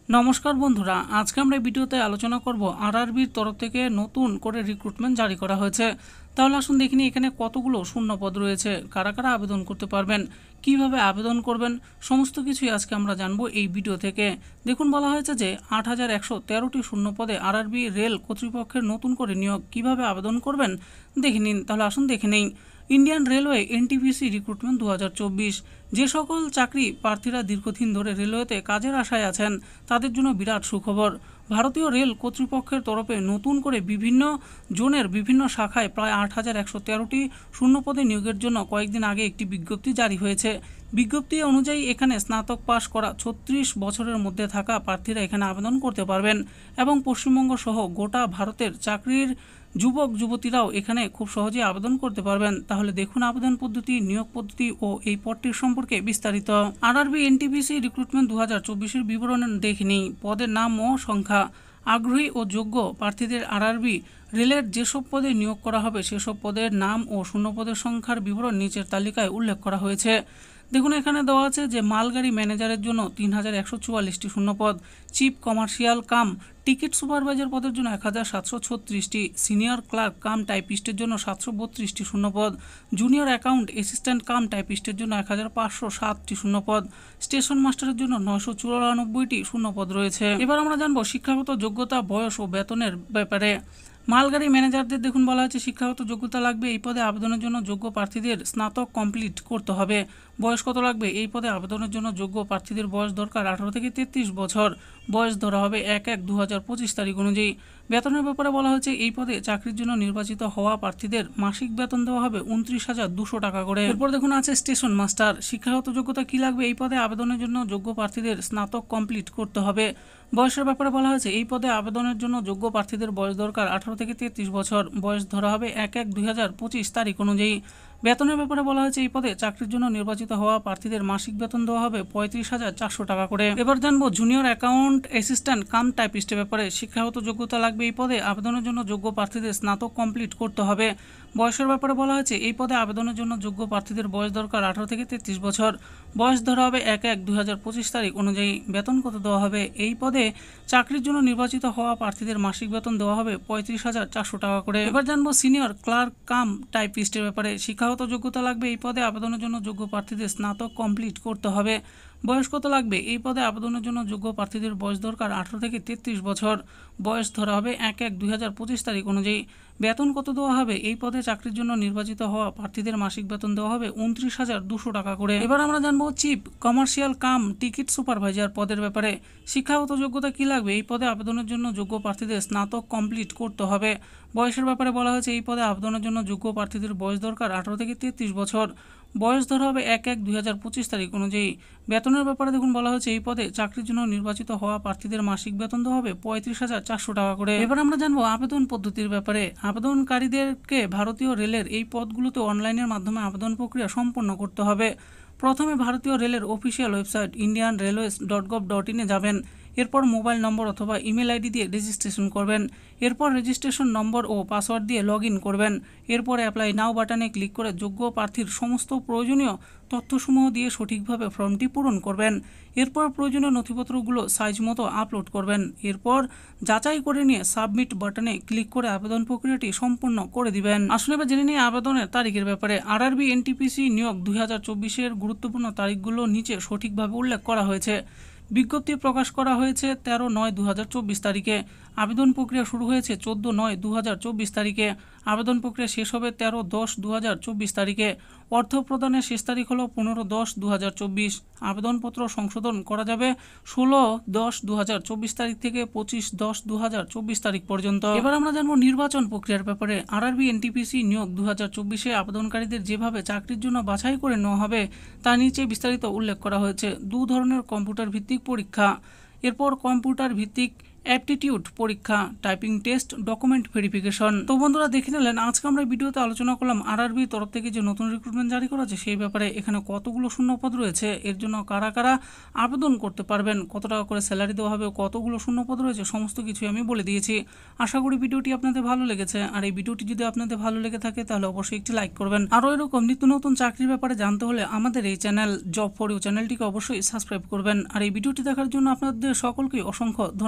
নমস্কার বন্ধুরা, আজকে আমরা এই ভিডিওতে আলোচনা করব আরআরবির তরফ থেকে নতুন করে রিক্রুটমেন্ট জারি করা হয়েছে। তাহলে আসুন দেখিনি এখানে কতগুলো শূন্য পদ রয়েছে, কারা কারা আবেদন করতে পারবেন, কিভাবে আবেদন করবেন, সমস্ত কিছুই আজকে আমরা জানবো এই ভিডিও থেকে। দেখুন, বলা হয়েছে যে ৮,১১৩টি শূন্য পদে আরআরবি রেল কর্তৃপক্ষের নতুন করে নিয়োগ। কিভাবে আবেদন করবেন দেখে নিন। তাহলে আসুন দেখে নেই। Indian railway NTPC recruitment 2024। যে সকল চাকরি প্রার্থীরা দীর্ঘদিন ধরে রেলওয়েতে কাজের আশায় আছেন তাদের জন্য বিরাট সুখবর। ভারতীয় রেল কর্তৃপক্ষের তরফে নতুন করে বিভিন্ন জোনের বিভিন্ন শাখায় প্রায় ৮,১১৩টি শূন্যপদে নিয়োগের জন্য কয়েকদিন আগে একটি বিজ্ঞপ্তি জারি হয়েছে। বিজ্ঞপ্তি অনুযায়ী এখানে স্নাতক পাশ করা ৩৬ বছরের মধ্যে থাকা প্রার্থীরা এখানে আবেদন করতে পারবেন এবং পশ্চিমবঙ্গ সহ গোটা ভারতের চাকরির যুবক যুবতীরাও এখানে খুব সহজেই আবেদন করতে পারবেন। তাহলে দেখুন আবেদন পদ্ধতি, নিয়োগ পদ্ধতি ও এই পদটির সম্পর্কে বিস্তারিত। আরআরবি এনটিপিসি রিক্রুটমেন্ট 2024-এর বিবরণ দেখে নিই। পদের নাম ও সংখ্যা। আগ্রহী ও যোগ্য প্রার্থীদের আরআরবি রেলের যেসব পদে নিয়োগ করা হবে সেসব পদের নাম ও শূন্য পদের সংখ্যার বিবরণ নিচের তালিকায় উল্লেখ করা হয়েছে। দেখুন, এখানে দেওয়া আছে যে মালগাড়ি ম্যানেজারের জন্য ৩,১৪৪টি শূন্যপদ, chief commercial cum ticket supervisor পদের জন্য 1,736টি, সিনিয়র ক্লার্ক কাম টাইপিস্টের জন্য 732টি শূন্যপদ, জুনিয়র অ্যাকাউন্ট অ্যাসিস্ট্যান্ট কাম টাইপিস্টের জন্য 1,507টি শূন্যপদ, স্টেশন মাস্টারের জন্য 994টি শূন্যপদ রয়েছে। এবার আমরা জানবো শিক্ষাগত যোগ্যতা, বয়স ও বেতনের ব্যাপারে। মালগাড়ি ম্যানেজারদের দেখুন বলা হচ্ছে শিক্ষাগত যোগ্যতা লাগবে। এই পদে আবেদনের জন্য যোগ্য প্রার্থীদের স্নাতক কমপ্লিট করতে হবে। বয়স কত লাগবে? এই পদে আবেদনের জন্য যোগ্য প্রার্থীদের বয়স দরকার 18 থেকে 33 বছর। বয়স ধরা হবে 1/1/2025 তারিখ অনুযায়ী। বেতনের ব্যাপারে বলা হয়েছে এই পদে চাকরির জন্য নির্বাচিত হওয়া প্রার্থীদের মাসিক বেতন দেওয়া হবে 29,200 টাকা করে। এরপর দেখুন আছে স্টেশন মাস্টার। শিক্ষাগত যোগ্যতা কি লাগবে? এই পদে আবেদনের জন্য যোগ্য প্রার্থীদের স্নাতক কমপ্লিট করতে হবে। বয়সের ব্যাপারে বলা হয়েছে এই পদে আবেদনের জন্য যোগ্য প্রার্থীদের বয়স দরকার 18 থেকে 33 বছর। বয়স ধরা হবে 1/1/2025 তারিখ অনুযায়ী। বেতনের ব্যাপারে বলা হয়েছে এই পদে চাকরির জন্য নির্বাচিত হওয়া প্রার্থীদের মাসিক বেতন দেওয়া হবে 35,400 টাকা করে। এবার জানবো জুনিয়র অ্যাকাউন্ট অ্যাসিস্ট্যান্ট কাম টাইপিস্টের ব্যাপারে। শিক্ষাগত যোগ্যতা লাগবে এই পদে আবেদনের জন্য যোগ্য প্রার্থীদের স্নাতক কমপ্লিট করতে হবে। বয়সের ব্যাপারে বলা হয়েছে এই পদে আবেদনের জন্য যোগ্য প্রার্থীদের বয়স দরকার 18 থেকে 33 বছর। বয়স ধরা হবে 1/1/2025 তারিখ অনুযায়ী। বেতন কত দেওয়া হবে? এই পদে চাকরির জন্য নির্বাচিত হওয়া প্রার্থীদের মাসিক বেতন দেওয়া হবে 35,400 টাকা করে। এবার জানবো সিনিয়র ক্লার্ক কাম টাইপিস্টের ব্যাপারে। শিক্ষাগত যোগ্যতা লাগবে এই পদে আবেদনের জন্য যোগ্য প্রার্থীদের স্নাতক কমপ্লিট করতে হবে। বয়স কত লাগবে? এই পদে আবেদনের জন্য যোগ্য প্রার্থীদের বয়স দরকার 18 থেকে 33 বছর। বয়স ধরা হবে 1/1/2025 তারিখ অনুযায়ী। বেতন কত দেওয়া হবে? এই পদে চাকরির জন্য নির্বাচিত হওয়া প্রার্থীদের মাসিক বেতন দেওয়া হবে 29,200 টাকা করে। এবার আমরা জানবো chief commercial cum ticket supervisor পদের ব্যাপারে। শিক্ষাগত যোগ্যতা কি লাগবে? এই পদে আবেদনের জন্য যোগ্য প্রার্থীদের স্নাতক কমপ্লিট করতে হবে। বয়সের ব্যাপারে বলা হয়েছে এই পদে আবেদনের জন্য যোগ্য প্রার্থীদের বয়স দরকার 18 থেকে 33 বছর। বয়স ধরা হবে 1/1/2025 তারিখ অনুযায়ী। বেতনের ব্যাপারে দেখুন বলা হয়েছে এই পদে চাকরির জন্য নির্বাচিত হওয়া প্রার্থীদের মাসিক বেতন দেওয়া হবে 35,400 টাকা করে। এবার আমরা জানবো আবেদন পদ্ধতির ব্যাপারে। আবেদনকারীদেরকে ভারতীয় রেলের এই পদগুলোতে অনলাইনের মাধ্যমে আবেদন প্রক্রিয়া সম্পন্ন করতে হবে। প্রথমে ভারতীয় রেলের অফিসিয়াল ওয়েবসাইট indianrailways.gov.in এ যাবেন। এরপর মোবাইল নম্বর অথবা ইমেল আইডি দিয়ে রেজিস্ট্রেশন করবেন। এরপর রেজিস্ট্রেশন নম্বর ও পাসওয়ার্ড দিয়ে লগ ইন করবেন। এরপর অ্যাপ্লাই নাও বাটনে ক্লিক করে যোগ্য প্রার্থীর সমস্ত প্রয়োজনীয় তথ্যসমূহ দিয়ে সঠিকভাবে ফর্মটি পূরণ করবেন। এরপর প্রয়োজনীয় নথিপত্রগুলো সাইজ মতো আপলোড করবেন। এরপর যাচাই করে নিয়ে সাবমিট বাটনে ক্লিক করে আবেদন প্রক্রিয়াটি সম্পূর্ণ করে দিবেন। আসলে এবার জেনে নিয়ে আবেদনের তারিখের ব্যাপারে। আরআরবি এনটিপিসি নিয়োগ 2024-এর গুরুত্বপূর্ণ তারিখগুলো নিচে সঠিকভাবে উল্লেখ করা হয়েছে। বিজ্ঞপ্তি প্রকাশ করা হয়েছে 13/9/2024 তারিখে। আবেদন প্রক্রিয়া শুরু হয়েছে 14/9/2024 তারিখে। আবেদন প্রক্রিয়া শেষ হবে 13/10/2024 তারিখে। অর্থ প্রদানের শেষ তারিখ হলো 15/10/2024। আবেদনপত্র সংশোধন করা যাবে 16/10/2024 তারিখ থেকে 25/10/2024 তারিখ পর্যন্ত। এবার আমরা জানবো নির্বাচন প্রক্রিয়ার ব্যাপারে। আরআরবি এনটিপিসি নিয়োগ 2024-এ আবেদনকারীদের যেভাবে চাকরির জন্য বাছাই করে নেওয়া হবে তা নিচে বিস্তারিত উল্লেখ করা হয়েছে। 2 ধরনের কম্পিউটার ভিত্তিক পরীক্ষা। এরপর কম্পিউটার ভিত্তিক অ্যাপটিটিউড পরীক্ষা, টাইপিং টেস্ট, ডকুমেন্ট ভেরিফিকেশন। তো বন্ধুরা দেখে নিলেন আজকে আমরা ভিডিওতে আলোচনা করলাম আরআরবির তরফ থেকে যে নতুন রিক্রুটমেন্ট জারি করা হচ্ছে সেই ব্যাপারে। এখানে কতগুলো শূন্যপদ রয়েছে, এর জন্য কারা কারা আবেদন করতে পারবেন, কত টাকা করে স্যালারি দেওয়া হবে, কতগুলো শূন্যপদ রয়েছে, সমস্ত কিছুই আমি বলে দিয়েছি। আশা করি ভিডিওটি আপনাদের ভালো লেগেছে। আর এই ভিডিওটি যদি আপনাদের ভালো লেগে থাকে তাহলে অবশ্যই একটি লাইক করবেন। আরও এরকম নিত্য নতুন চাকরির ব্যাপারে জানতে হলে আমাদের এই চ্যানেল জব ফর ইউ চ্যানেলটিকে অবশ্যই সাবস্ক্রাইব করবেন। আর এই ভিডিওটি দেখার জন্য আপনাদের সকলকে অসংখ্য ধন্যবাদ।